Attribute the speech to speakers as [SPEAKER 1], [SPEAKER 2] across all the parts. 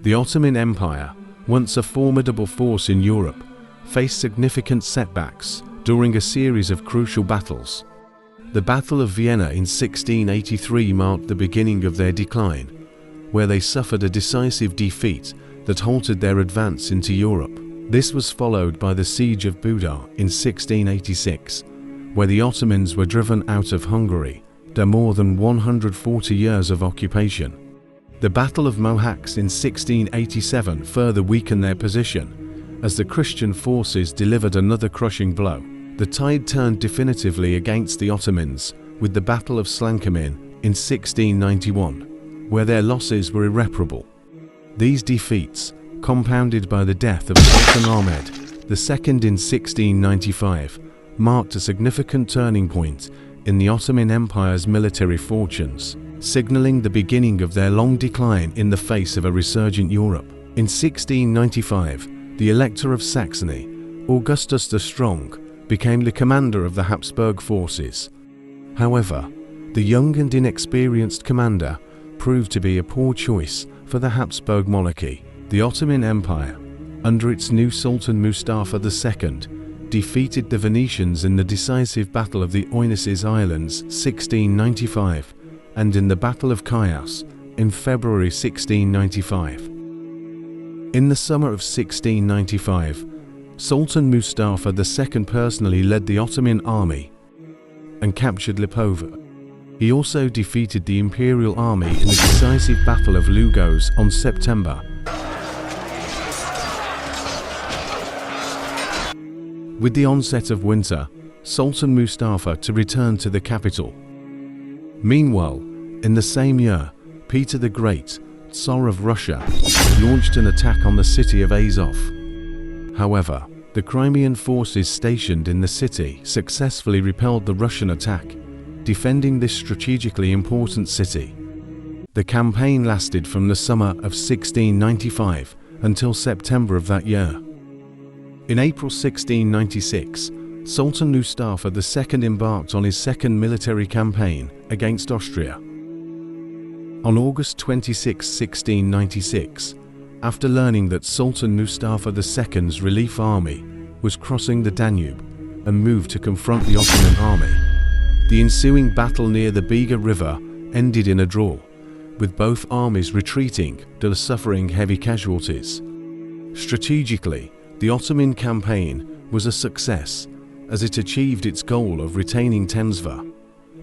[SPEAKER 1] The Ottoman Empire, once a formidable force in Europe, faced significant setbacks during a series of crucial battles. The Battle of Vienna in 1683 marked the beginning of their decline, where they suffered a decisive defeat that halted their advance into Europe. This was followed by the Siege of Buda in 1686, where the Ottomans were driven out of Hungary after more than 140 years of occupation. The Battle of Mohacs in 1687 further weakened their position, as the Christian forces delivered another crushing blow. The tide turned definitively against the Ottomans with the Battle of Slankamin in 1691, where their losses were irreparable. These defeats, compounded by the death of Sultan Ahmed II in 1695, marked a significant turning point in the Ottoman Empire's military fortunes, signaling the beginning of their long decline in the face of a resurgent Europe. In 1695, the Elector of Saxony, Augustus the Strong, became the commander of the Habsburg forces. However, the young and inexperienced commander proved to be a poor choice for the Habsburg monarchy. The Ottoman Empire, under its new Sultan Mustafa II, defeated the Venetians in the decisive Battle of the Oinoces Islands 1695 and in the Battle of Chios in February 1695. In the summer of 1695, Sultan Mustafa II personally led the Ottoman army and captured Lipovo. He also defeated the Imperial Army in the decisive Battle of Lugos on September. With the onset of winter, Sultan Mustafa to return to the capital. Meanwhile, in the same year, Peter the Great, Tsar of Russia, launched an attack on the city of Azov. However, the Crimean forces stationed in the city successfully repelled the Russian attack, defending this strategically important city. The campaign lasted from the summer of 1695 until September of that year. In April 1696, Sultan Mustafa II embarked on his second military campaign against Austria. On August 26, 1696, after learning that Sultan Mustafa II's relief army was crossing the Danube and moved to confront the Ottoman army, the ensuing battle near the Bega River ended in a draw, with both armies retreating and suffering heavy casualties. Strategically, the Ottoman campaign was a success, as it achieved its goal of retaining Tenzva.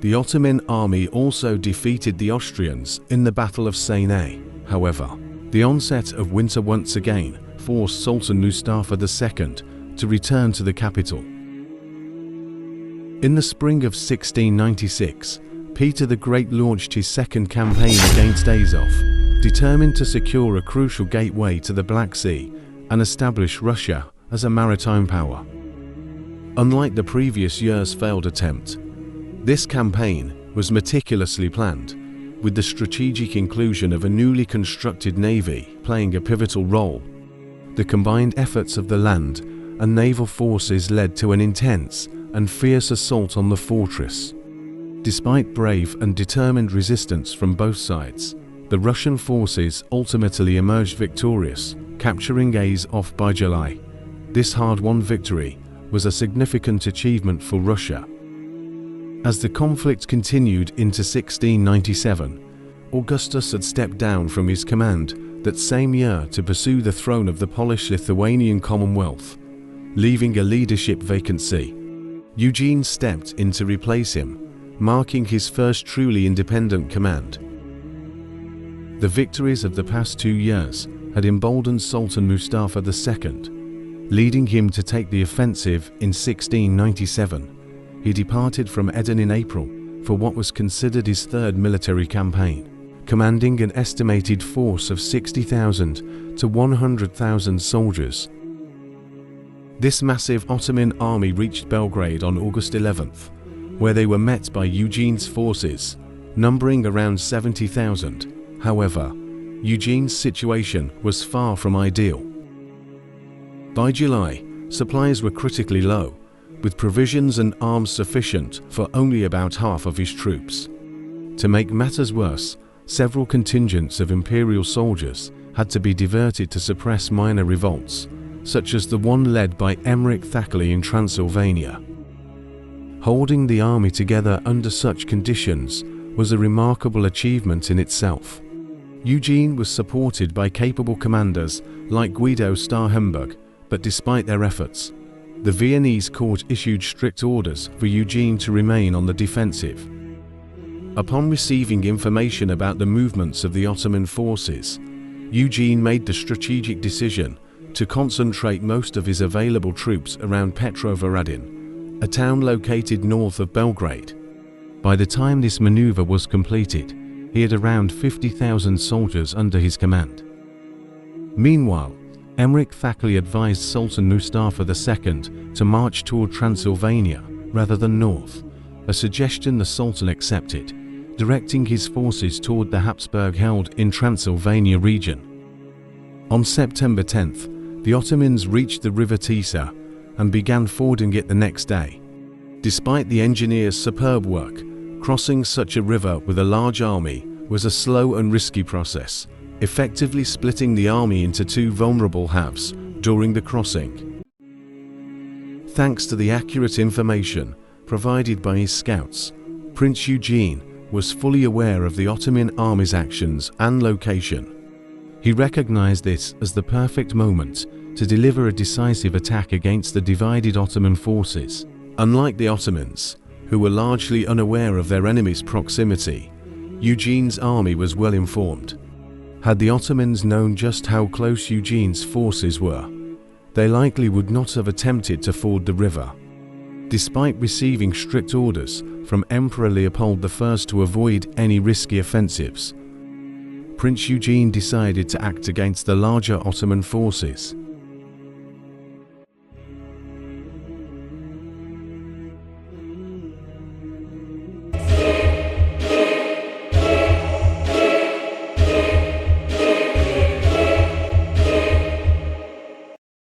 [SPEAKER 1] The Ottoman army also defeated the Austrians in the Battle of Seyne. However, the onset of winter once again forced Sultan Mustafa II to return to the capital. In the spring of 1696, Peter the Great launched his second campaign against Azov, determined to secure a crucial gateway to the Black Sea and establish Russia as a maritime power. Unlike the previous year's failed attempt, this campaign was meticulously planned, with the strategic inclusion of a newly constructed navy playing a pivotal role. The combined efforts of the land and naval forces led to an intense and fierce assault on the fortress. Despite brave and determined resistance from both sides, the Russian forces ultimately emerged victorious, capturing Azov by July. This hard-won victory was a significant achievement for Russia. As the conflict continued into 1697, Augustus had stepped down from his command that same year to pursue the throne of the Polish-Lithuanian Commonwealth, leaving a leadership vacancy. Eugene stepped in to replace him, marking his first truly independent command. The victories of the past 2 years had emboldened Sultan Mustafa II, leading him to take the offensive in 1697. He departed from Aden in April for what was considered his third military campaign, commanding an estimated force of 60,000 to 100,000 soldiers. This massive Ottoman army reached Belgrade on August 11th, where they were met by Eugene's forces, numbering around 70,000. However, Eugene's situation was far from ideal. By July, supplies were critically low, with provisions and arms sufficient for only about half of his troops. To make matters worse, several contingents of imperial soldiers had to be diverted to suppress minor revolts, such as the one led by Emmerich Thackeray in Transylvania. Holding the army together under such conditions was a remarkable achievement in itself. Eugene was supported by capable commanders like Guido Starhemberg, but despite their efforts, the Viennese court issued strict orders for Eugene to remain on the defensive. Upon receiving information about the movements of the Ottoman forces, Eugene made the strategic decision to concentrate most of his available troops around Petrovaradin, a town located north of Belgrade. By the time this maneuver was completed, he had around 50,000 soldiers under his command. Meanwhile, Emmerich Thackeray advised Sultan Mustafa II to march toward Transylvania rather than north, a suggestion the Sultan accepted, directing his forces toward the Habsburg-held in Transylvania region. On September 10th, the Ottomans reached the river Tisa and began fording it the next day. Despite the engineers' superb work, crossing such a river with a large army was a slow and risky process, effectively splitting the army into two vulnerable halves during the crossing. Thanks to the accurate information provided by his scouts, Prince Eugene was fully aware of the Ottoman army's actions and location. He recognized this as the perfect moment to deliver a decisive attack against the divided Ottoman forces. Unlike the Ottomans, who were largely unaware of their enemy's proximity, Eugene's army was well informed. Had the Ottomans known just how close Eugene's forces were, they likely would not have attempted to ford the river. Despite receiving strict orders from Emperor Leopold I to avoid any risky offensives, Prince Eugene decided to act against the larger Ottoman forces.